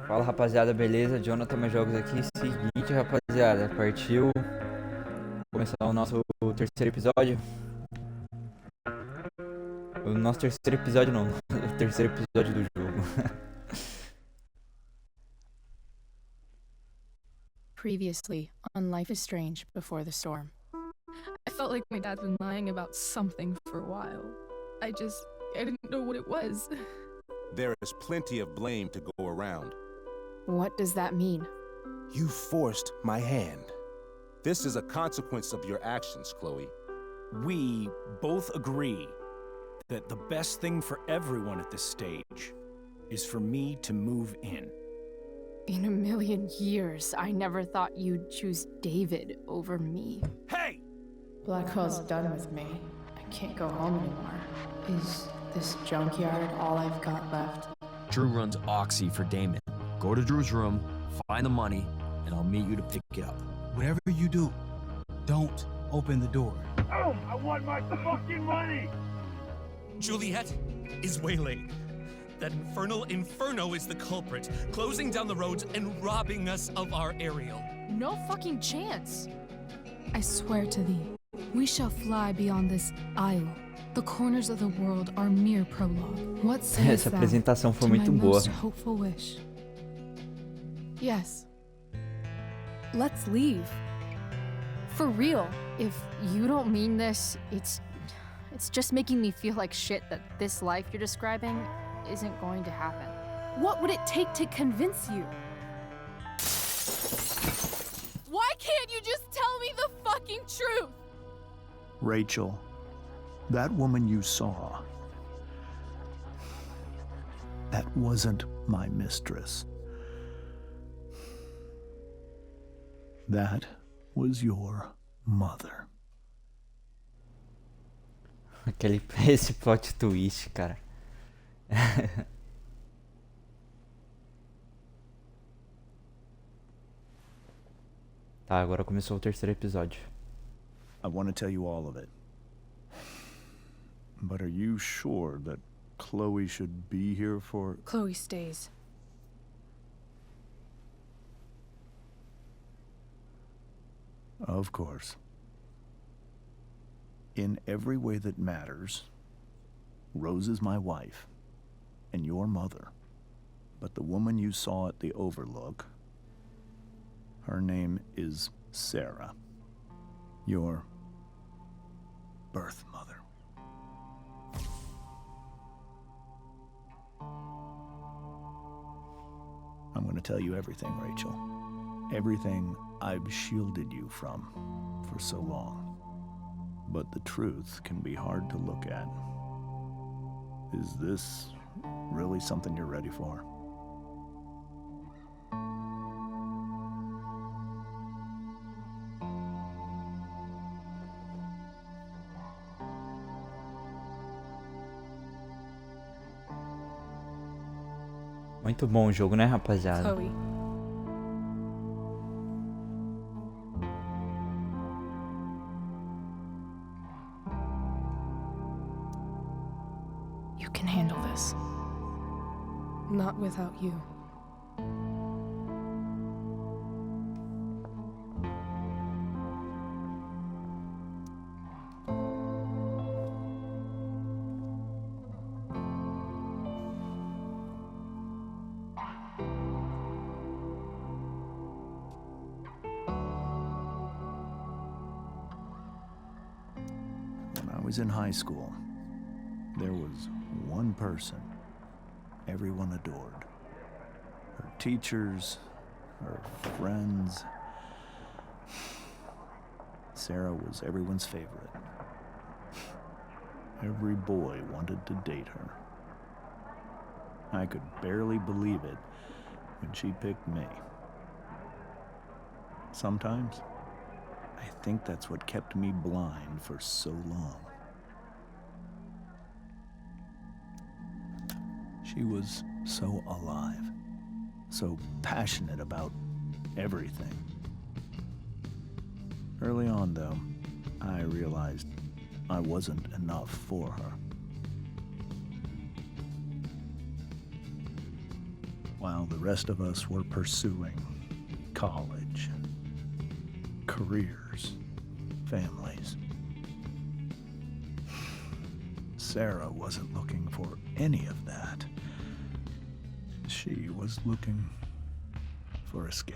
Fala rapaziada, beleza? Jonathan mais jogos aqui. Seguinte, rapaziada, partiu começar o nosso terceiro episódio. O nosso terceiro episódio não, o terceiro episódio do jogo. Previously on Life is Strange Before the Storm. I felt like my dad's been lying about something for a while. I didn't know what it was. There is plenty of blame to go around. What does that mean? You forced my hand. This is a consequence of your actions, Chloe. We both agree that the best thing for everyone at this stage is for me to move in. In a million years, I never thought you'd choose David over me. Hey! Blackwell's done with me. I can't go home anymore. Is this junkyard all I've got left? Drew runs Oxy for Damon. Go to Drew's room, find the money, and I'll meet you to pick it up. Whatever you do, don't open the door. Oh, I want my fucking money! Juliet is waylaid. That infernal Inferno is the culprit, closing down the roads and robbing us of our aerial. No fucking chance. I swear to thee, we shall fly beyond this isle. The corners of the world are mere prologue. What sayest Essa thou apresentação foi to muito my boa. most hopeful wish? Yes. Let's leave. For real. If you don't mean this, it's just making me feel like shit that this life you're describing isn't going to happen. What would it take to convince you? Why can't you just tell me the fucking truth? Rachel, that woman you saw, that wasn't my mistress. That was your mother. Esse plot twist, cara. Tá, agora começou o terceiro episódio. I want to tell you all of it. But are you sure that Chloe should be here for... Chloe stays. Of course. In every way that matters, Rose is my wife and your mother. But the woman you saw at the Overlook, her name is Sera, your birth mother. I'm going to tell you everything, Rachel. Everything I've shielded you from for so long. But the truth can be hard to look at. Is this really something you're ready for? Muito bom o jogo, né, rapaziada? Chloe. You can handle this. Not without you. When I was in high school, there was one person everyone adored. Her teachers, her friends. Sera was everyone's favorite. Every boy wanted to date her. I could barely believe it when she picked me. Sometimes, I think that's what kept me blind for so long. She was so alive, so passionate about everything. Early on, though, I realized I wasn't enough for her. while the rest of us were pursuing college, careers, families. Sera wasn't looking for any of that. She was looking for escape.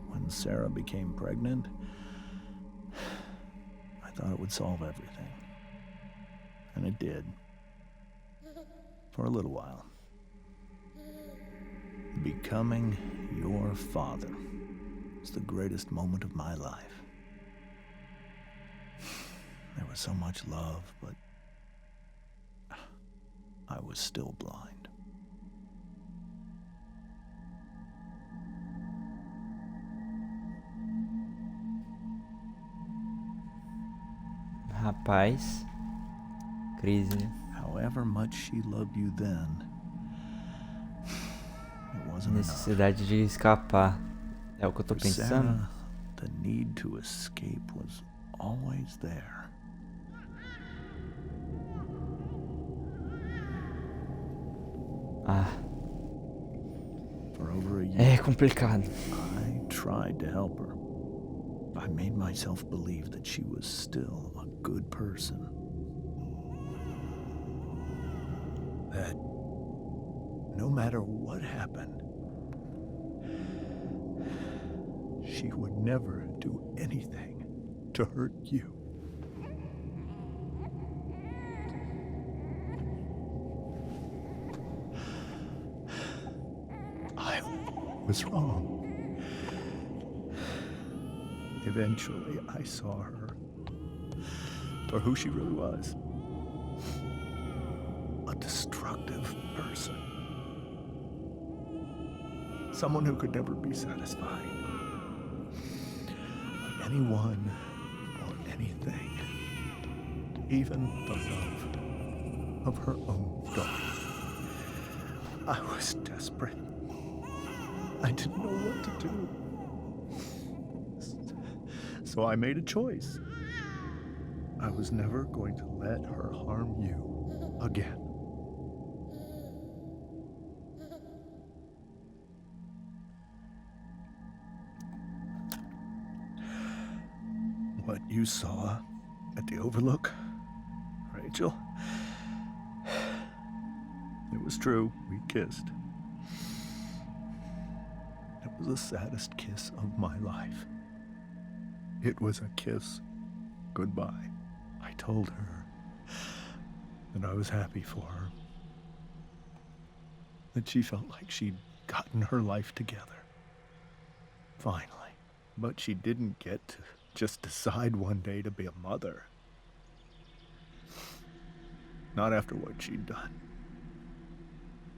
When Sera became pregnant, I thought it would solve everything. And it did. For a little while. Becoming your father was the greatest moment of my life. There was so much love, but I was still blind. Rapaz. Crise. However much she loved you then, it wasn't enough. Necessidade de escapar. É o que eu tô For pensando. Sera, the need to escape was always there. Ah, For over a é year, complicado. I tried to help her. I made myself believe that she was still a good person. That no matter what happened, she would never do anything to hurt you. I was wrong. Eventually, I saw her for who she really was. A destructive person. Someone who could never be satisfied by anyone or anything. Even the love of her own daughter. I was desperate. I didn't know what to do. So I made a choice. I was never going to let her harm you again. What you saw at the Overlook, Rachel, it was true. We kissed. It was the saddest kiss of my life. It was a kiss goodbye. I told her that I was happy for her. That she felt like she'd gotten her life together. Finally. But she didn't get to just decide one day to be a mother. Not after what she'd done.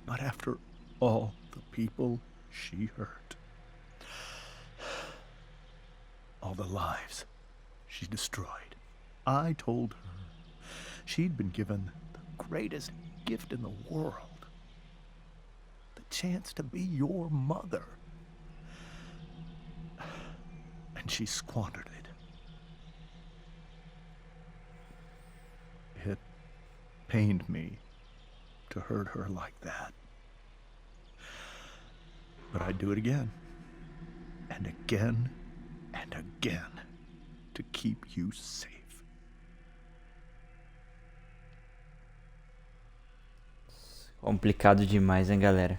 Not after all the people she hurt. All the lives she destroyed. I told her she'd been given the greatest gift in the world. The chance to be your mother. And she squandered it. It pained me to hurt her like that. But I'd do it again. And again. And again, to keep you safe. Complicado demais, hein, galera?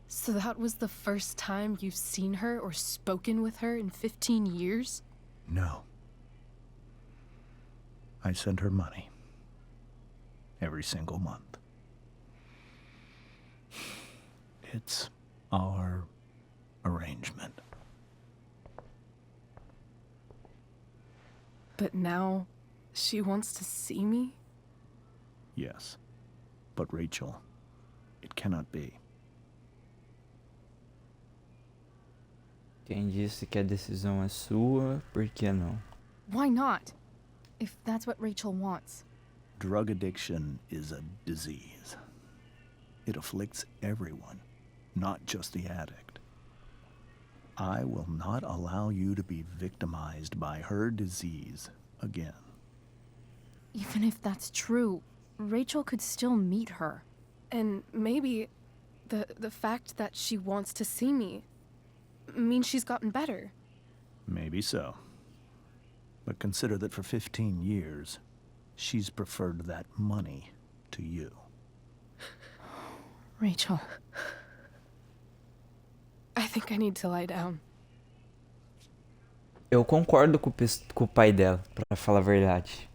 So that was the first time you've seen her or spoken with her in 15 years? No. I sent her money. Every single month. It's our arrangement. But now, she wants to see me? Yes. But Rachel, it cannot be. Quem disse que a decisão é sua, por que não? Why not? If that's what Rachel wants. Drug addiction is a disease. It afflicts everyone, not just the addict. I will not allow you to be victimized by her disease again. Even if that's true, Rachel could still meet her. And maybe the fact that she wants to see me means she's gotten better. Maybe so. But consider that for 15 years, she's preferred that money to you. Rachel. I think I need to lie down. Eu concordo com o pai dela, pra falar a verdade.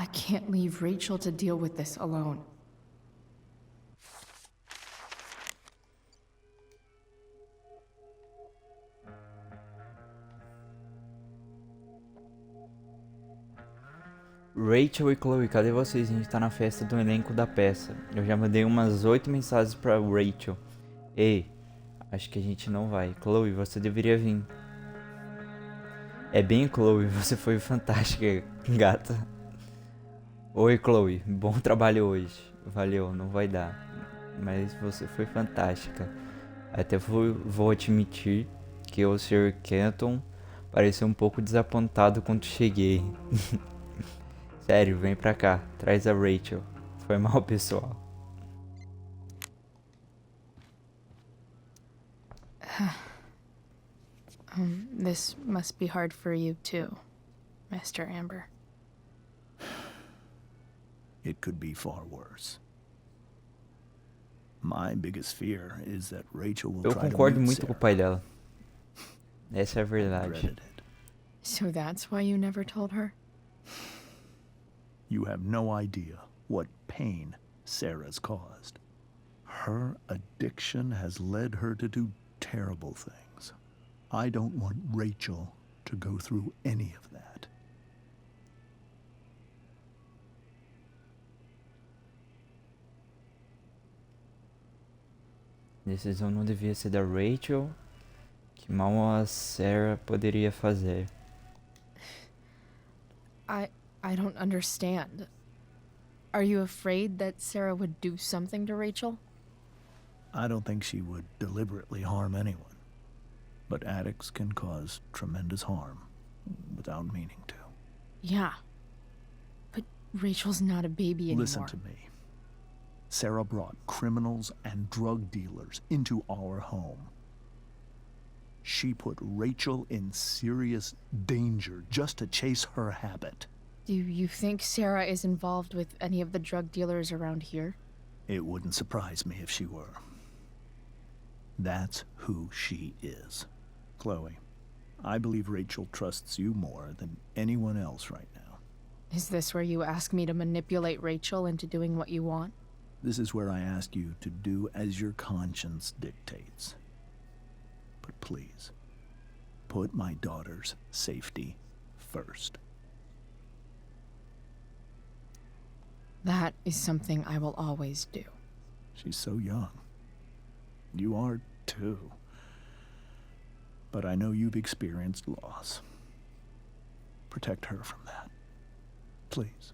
I can't leave Rachel to deal with this alone. Rachel e Chloe, cadê vocês? A gente tá na festa do elenco da peça. Eu já mandei umas 8 mensagens pra Rachel. Ei, acho que a gente não vai. Chloe, você deveria vir. É bem, Chloe, você foi fantástica, gata. Oi, Chloe, bom trabalho hoje. Valeu, não vai dar. Mas você foi fantástica. Até vou admitir que o Sr. Kenton pareceu um pouco desapontado quando cheguei. Sério, vem pra cá, traz a Rachel. Foi mal, pessoal. This must be hard for you too, Mr. Amber. It could be far worse. My biggest fear is that Rachel will Eu try to concordo meet muito com o Sera. pai dela. Essa é a I verdade. dreaded it. So that's why you never told her? You have no idea what pain Sarah's caused. Her addiction has led her to do terrible things. I don't want Rachel to go through any of that. A decisão não devia ser da Rachel. Que mal a Sera poderia fazer. I don't understand. Are you afraid that Sera would do something to Rachel? I don't think she would deliberately harm anyone. But addicts can cause tremendous harm without meaning to. Yeah. But Rachel's not a baby anymore. Listen to me. Sera brought criminals and drug dealers into our home. She put Rachel in serious danger just to chase her habit. Do you think Sera is involved with any of the drug dealers around here? It wouldn't surprise me if she were. That's who she is. Chloe, I believe Rachel trusts you more than anyone else right now. Is this where you ask me to manipulate Rachel into doing what you want? This is where I ask you to do as your conscience dictates. But please, put my daughter's safety first. That is something I will always do. She's so young. You are too. But I know you've experienced loss. Protect her from that. Please.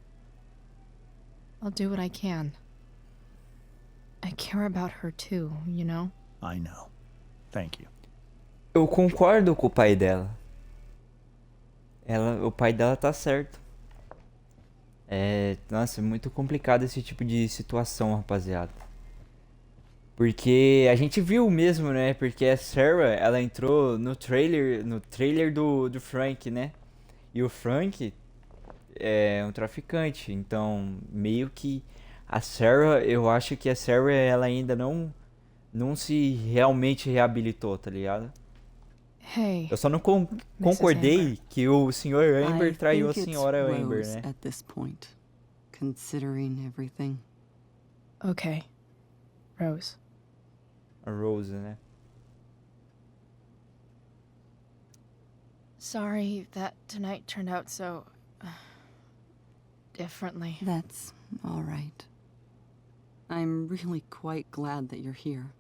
I'll do what I can. I care about her too, you know? I know. Thank you. Eu concordo com o pai dela. O pai dela tá certo. Nossa, é muito complicado esse tipo de situação, rapaziada. Porque a gente viu mesmo, né? Porque a Sera, ela entrou no trailer do Frank, né? E o Frank é um traficante. Então, meio que a Sera, eu acho que a Sera, ela ainda não se realmente reabilitou, tá ligado? Hey, Eu só não concordei Amber. que o Sr. Amber I traiu a think it's Sra. Amber, Rose né? at this point, considering everything. Okay. Rose. A Rose, né? Sorry that tonight turned out so... differently. That's all right. I'm really quite glad that you're here.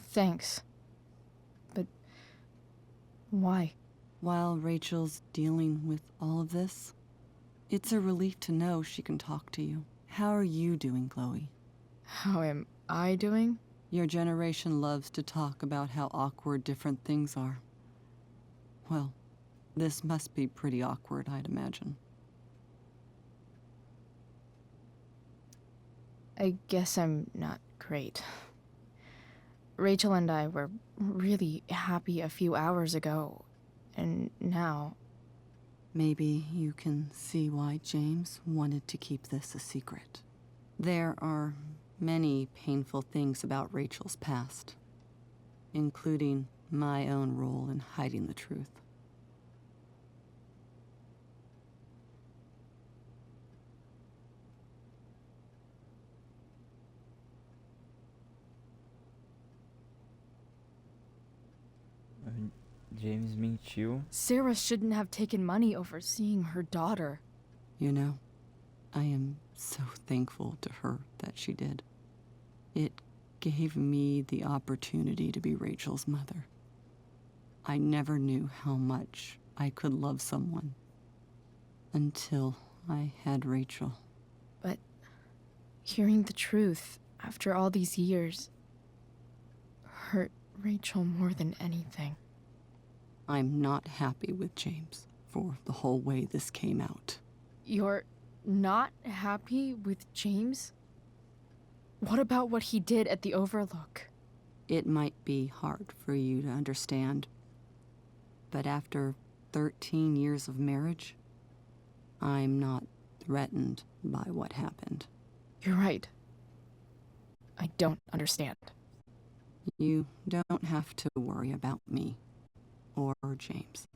Thanks. But... why? While Rachel's dealing with all of this, it's a relief to know she can talk to you. How are you doing, Chloe? How am I doing? Your generation loves to talk about how awkward different things are. Well, this must be pretty awkward, I'd imagine. I guess I'm not great. Rachel and I were really happy a few hours ago, and now... Maybe you can see why James wanted to keep this a secret. There are many painful things about Rachel's past, including my own role in hiding the truth. James mentiu. Sera shouldn't have taken money over seeing her daughter. You know, I am so thankful to her that she did. It gave me the opportunity to be Rachel's mother. I never knew how much I could love someone until I had Rachel. But hearing the truth after all these years hurt Rachel more than anything. I'm not happy with James for the whole way this came out. You're not happy with James? What about what he did at the Overlook? It might be hard for you to understand, but after 13 years of marriage, I'm not threatened by what happened. You're right. I don't understand. You don't have to worry about me or James.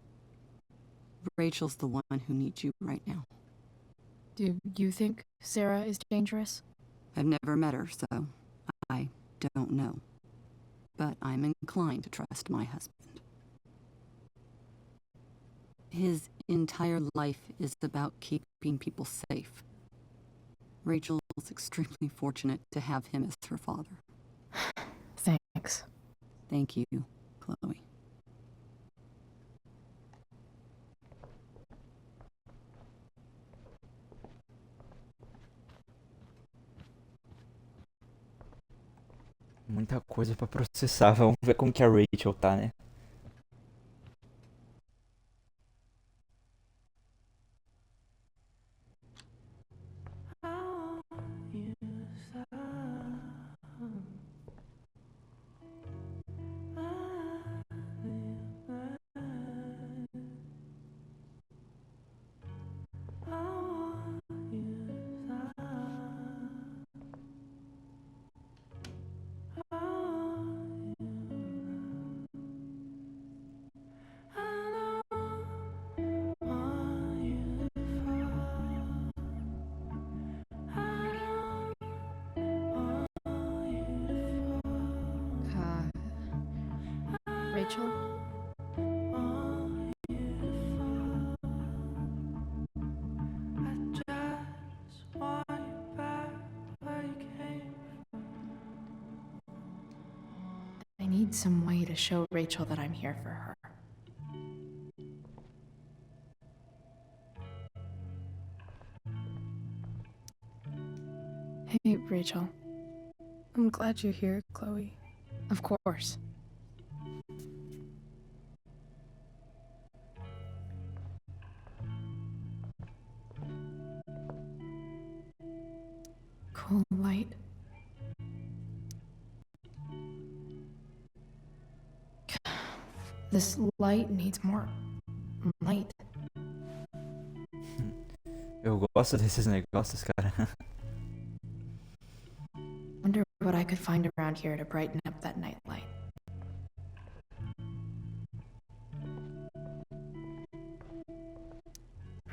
Rachel's the one who needs you right now. Do you think Sera is dangerous? I've never met her, so I don't know. But I'm inclined to trust my husband. His entire life is about keeping people safe. Rachel's extremely fortunate to have him as her father. Thanks. Thank you, Chloe. Muita coisa pra processar. Vamos ver como que a Rachel tá, né? Rachel? I need some way to show Rachel that I'm here for her. Hey, Rachel. I'm glad you're here, Chloe. Of course. Cool light. This light needs more light. Eu gosto desses negócios, cara. Wonder what I could find around here to brighten up that night light.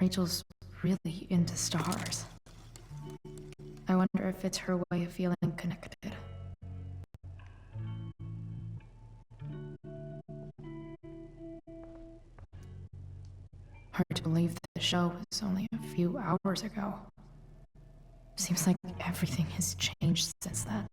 Rachel's really into stars. I wonder if it's her way of feeling connected. Hard to believe the show was only a few hours ago. Seems like everything has changed since then.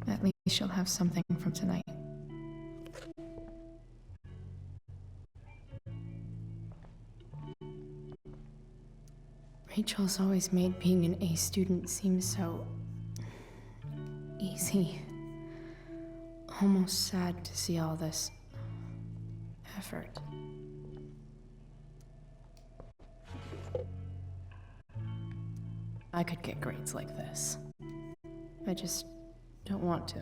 At least she'll have something from tonight. Rachel's always made being an A student seem so easy. Almost sad to see all this effort. I could get grades like this. I just don't want to.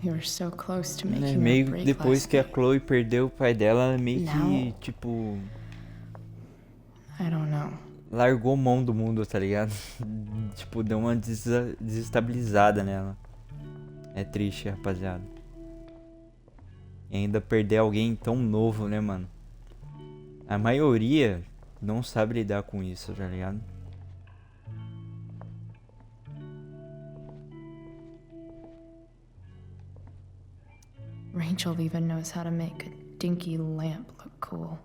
We were so close to making Meio our break depois last que a night. Chloe perdeu o pai dela, ela meio que, Now- tipo, I don't know. largou mão do mundo, tá ligado? Tipo, deu uma desestabilizada nela. É triste, rapaziada. E ainda perder alguém tão novo, né, mano? A maioria não sabe lidar com isso, tá ligado? Rachel even knows how to make a dinky lamp look cool.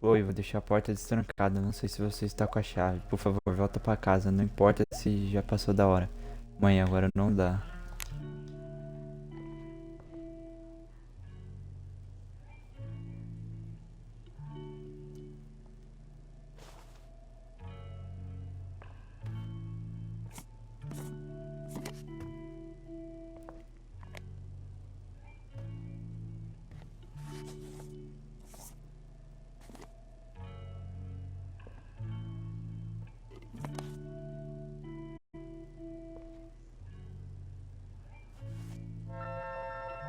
Chloe, vou deixar a porta destrancada. Não sei se você está com a chave. Por favor, volta pra casa. Não importa se já passou da hora. Mãe, agora não dá.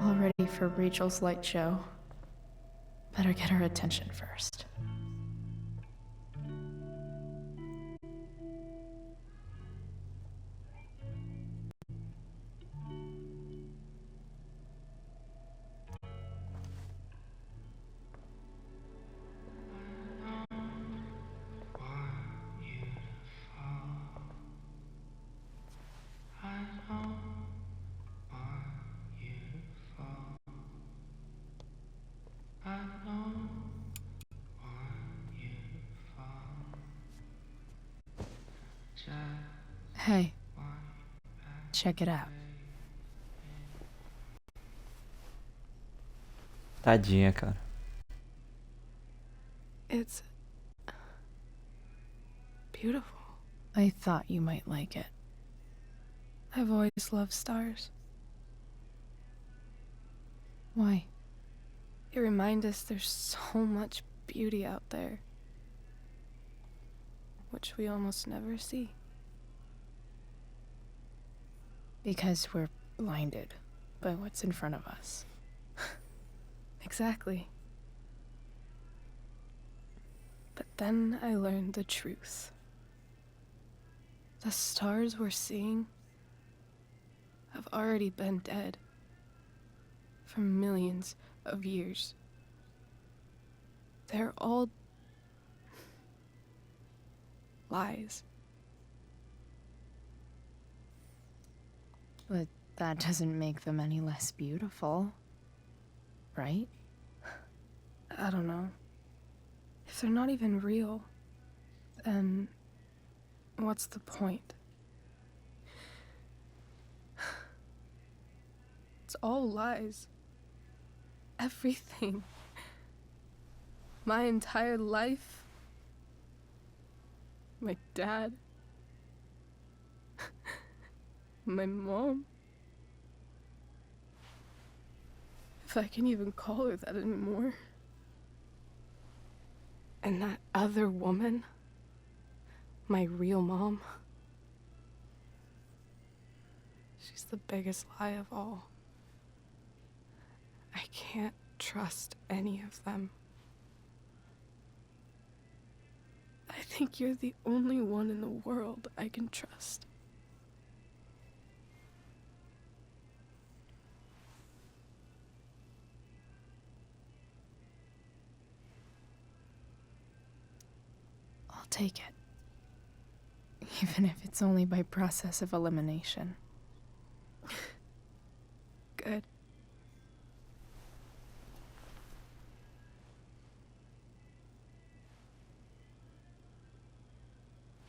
All ready for Rachel's light show. Better get her attention first. Hey, check it out. Tadinha, cara. It's beautiful. I thought you might like it. I've always loved stars. Why? They remind us there's so much beauty out there, which we almost never see. Because we're blinded by what's in front of us. Exactly. But then I learned the truth. The stars we're seeing have already been dead for millions of years. They're all lies. But that doesn't make them any less beautiful, right? I don't know. If they're not even real, then what's the point? It's all lies. Everything. My entire life. My dad. My mom. if I can even call her that anymore. And that other woman, my real mom, she's the biggest lie of all. I can't trust any of them. I think you're the only one in the world I can trust. I'll take it. Even if it's only by process of elimination. Good.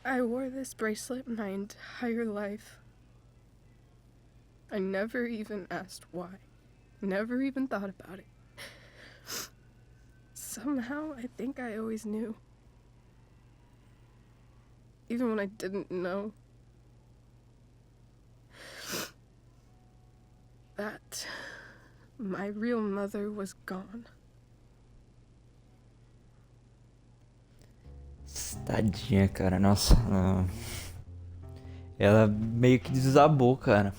I wore this bracelet my entire life. I never even asked why. Never even thought about it. Somehow, I think I always knew. Even when I didn't know. That my real mother was gone. Tadinha, cara, nossa. Ela meio que desabou, cara.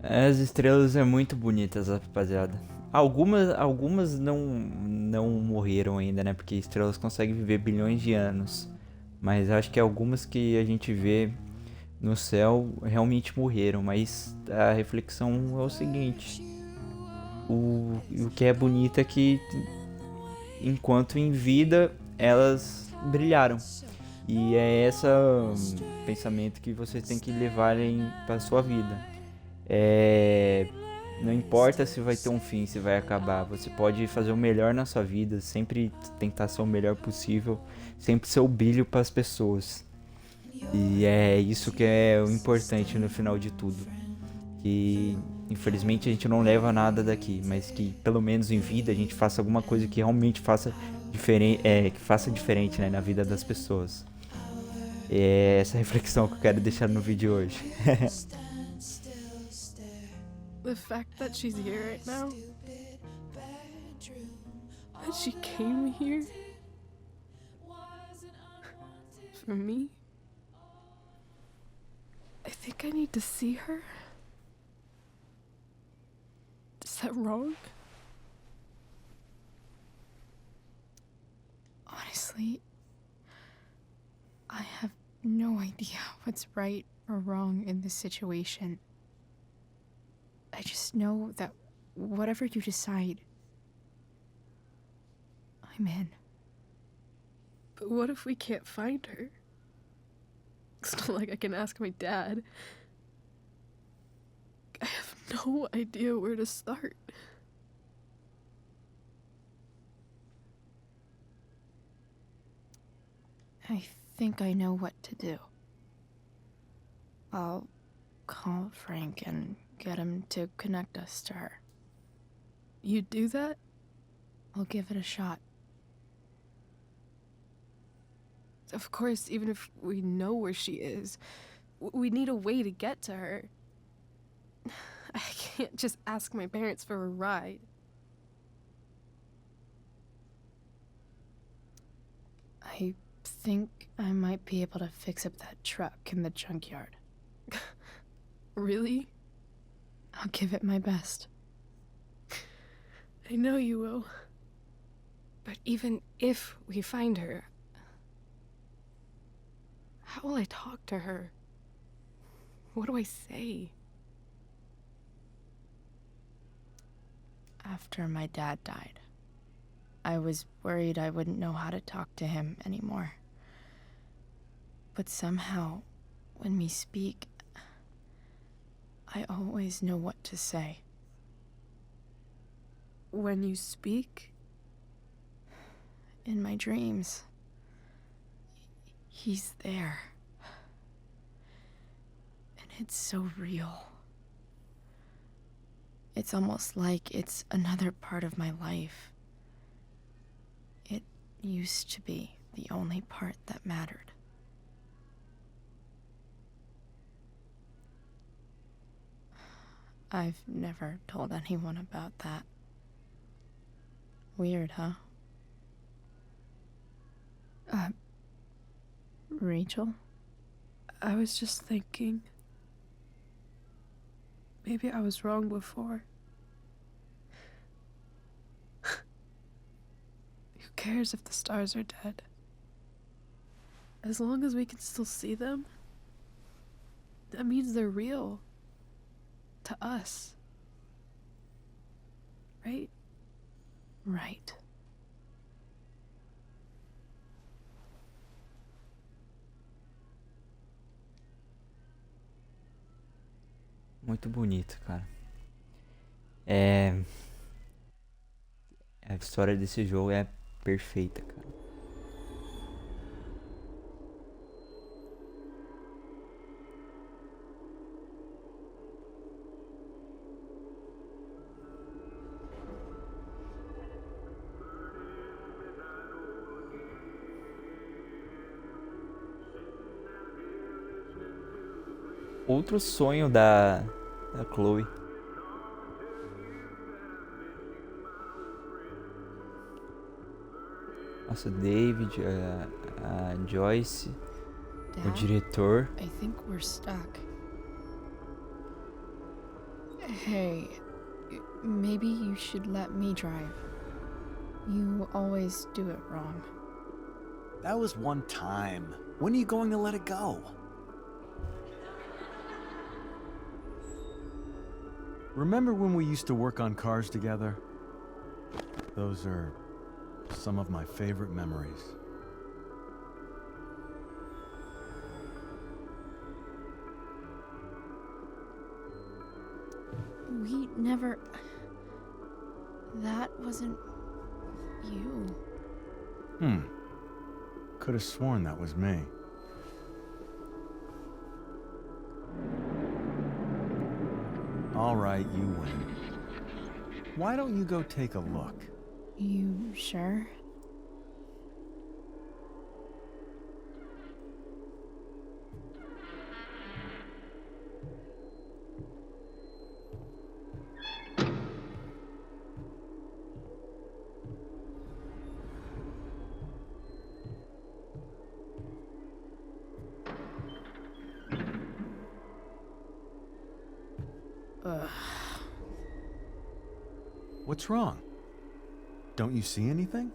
As estrelas é muito bonitas, rapaziada. Algumas não morreram ainda, né? Porque estrelas conseguem viver bilhões de anos. Mas acho que algumas que a gente vê no céu realmente morreram. Mas a reflexão é o seguinte: o que é bonito é que enquanto em vida elas brilharam. E é esse pensamento que você tem que levar para sua vida. Não importa se vai ter um fim, se vai acabar. Você pode fazer o melhor na sua vida, sempre tentar ser o melhor possível, sempre ser o brilho para as pessoas. E é isso que é o importante no final de tudo. Que infelizmente a gente não leva nada daqui, mas que pelo menos em vida a gente faça alguma coisa que realmente faça diferente, né, na vida das pessoas. É essa reflexão que eu quero deixar no vídeo hoje. The fact that she's here right now, that she came here for me, I think I need to see her. Is that wrong? Honestly, I have no idea what's right or wrong in this situation. I just know that whatever you decide, I'm in. But what if we can't find her? It's not like I can ask my dad. I have no idea where to start. I think I know what to do. I'll call Frank and get him to connect us to her. You'd do that? I'll give it a shot. Of course, even if we know where she is, we need a way to get to her. I can't just ask my parents for a ride. I think I might be able to fix up that truck in the junkyard. Really? I'll give it my best. I know you will. But even if we find her, how will I talk to her? What do I say? After my dad died, I was worried I wouldn't know how to talk to him anymore. But somehow, when we speak, I always know what to say. When you speak? In my dreams. He's there. And it's so real. It's almost like it's another part of my life. It used to be the only part that mattered. I've never told anyone about that. Weird, huh? Rachel? I was just thinking. Maybe I was wrong before. Who cares if the stars are dead? As long as we can still see them, that means they're real. To us. Right? Right. Muito bonito, cara. A história desse jogo é perfeita, cara. Outro sonho da Chloe. Nossa, David, a Joyce, o Dad, diretor. I think we're stuck. Hey, maybe you should let me drive. You always do it wrong. That was one time. When are you going to let it go? Remember when we used to work on cars together? Those are some of my favorite memories. We never... That wasn't... you. Could have sworn that was me. All right, you win. Why don't you go take a look? You sure? Ugh. What's wrong? Don't you see anything?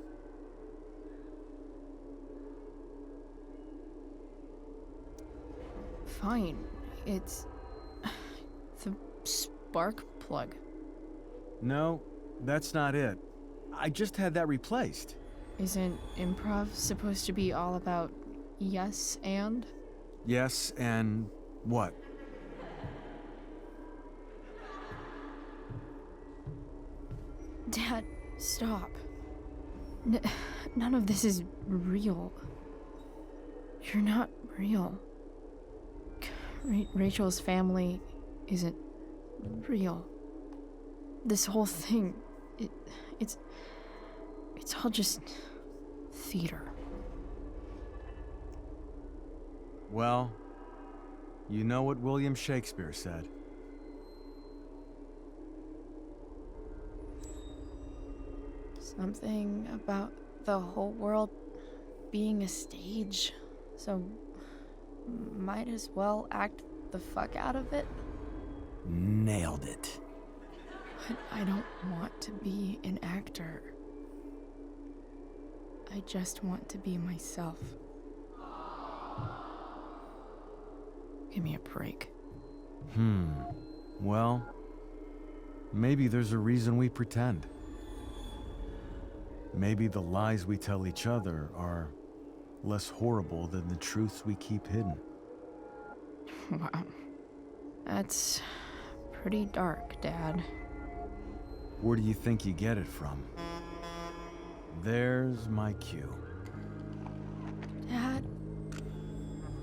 Fine. It's... the spark plug. No, that's not it. I just had that replaced. Isn't improv supposed to be all about yes and? Yes, and what? Dad, stop. None of this is real. You're not real. Rachel's family isn't real. This whole thing, it's all just theater. Well, you know what William Shakespeare said. Something about the whole world being a stage, so might as well act the fuck out of it. Nailed it. But I don't want to be an actor. I just want to be myself. Give me a break. Well, maybe there's a reason we pretend. Maybe the lies we tell each other are less horrible than the truths we keep hidden. Wow. That's pretty dark, Dad. Where do you think you get it from? There's my cue. Dad?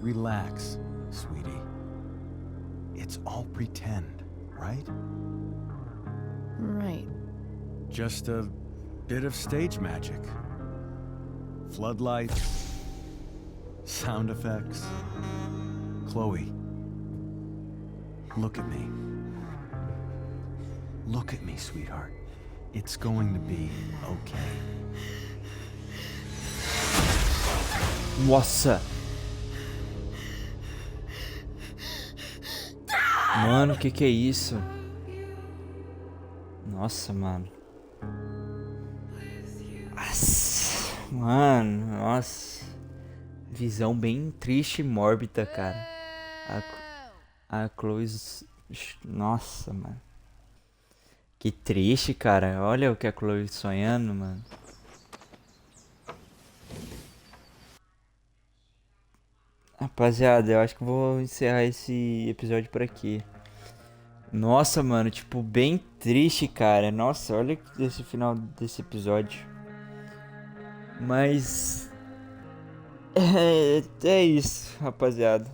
Relax, sweetie. It's all pretend, right? Right. Just a bit of stage magic. Floodlights, sound effects. Chloe, look at me. Look at me, sweetheart. It's going to be okay. Nossa! Mano, que é isso? Nossa, mano. Nossa, mano, nossa. Visão bem triste e mórbida, cara. A Chloe... Nossa, mano. Que triste, cara. Olha o que a Chloe sonhando, mano. Rapaziada, eu acho que eu vou encerrar esse episódio por aqui. Nossa, mano, tipo, bem triste, cara. Nossa, olha esse final desse episódio. Mas... É isso, rapaziada.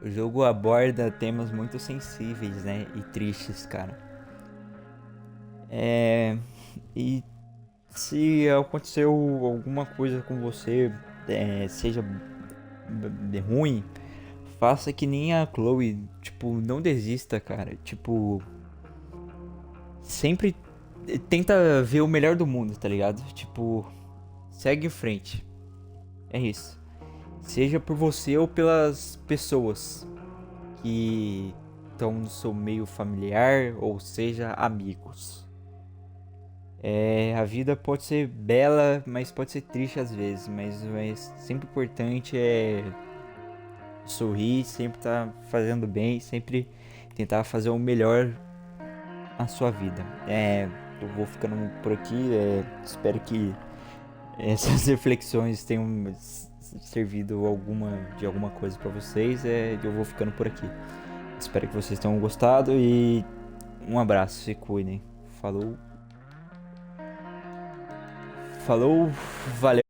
O jogo aborda temas muito sensíveis, né? E tristes, cara. E se aconteceu alguma coisa com você, seja ruim, faça que nem a Chloe. Tipo, não desista, cara. Tipo, sempre tenta ver o melhor do mundo, tá ligado? Tipo, segue em frente. É isso. Seja por você ou pelas pessoas que estão no seu meio familiar, ou seja, amigos. A vida pode ser bela, mas pode ser triste às vezes. Mas sempre importante é sorrir, sempre estar fazendo bem, sempre tentar fazer o melhor na sua vida. Eu vou ficando por aqui. Espero que essas reflexões tenham servido de alguma coisa pra vocês. Eu vou ficando por aqui. Espero que vocês tenham gostado e um abraço, se cuidem. Falou, valeu.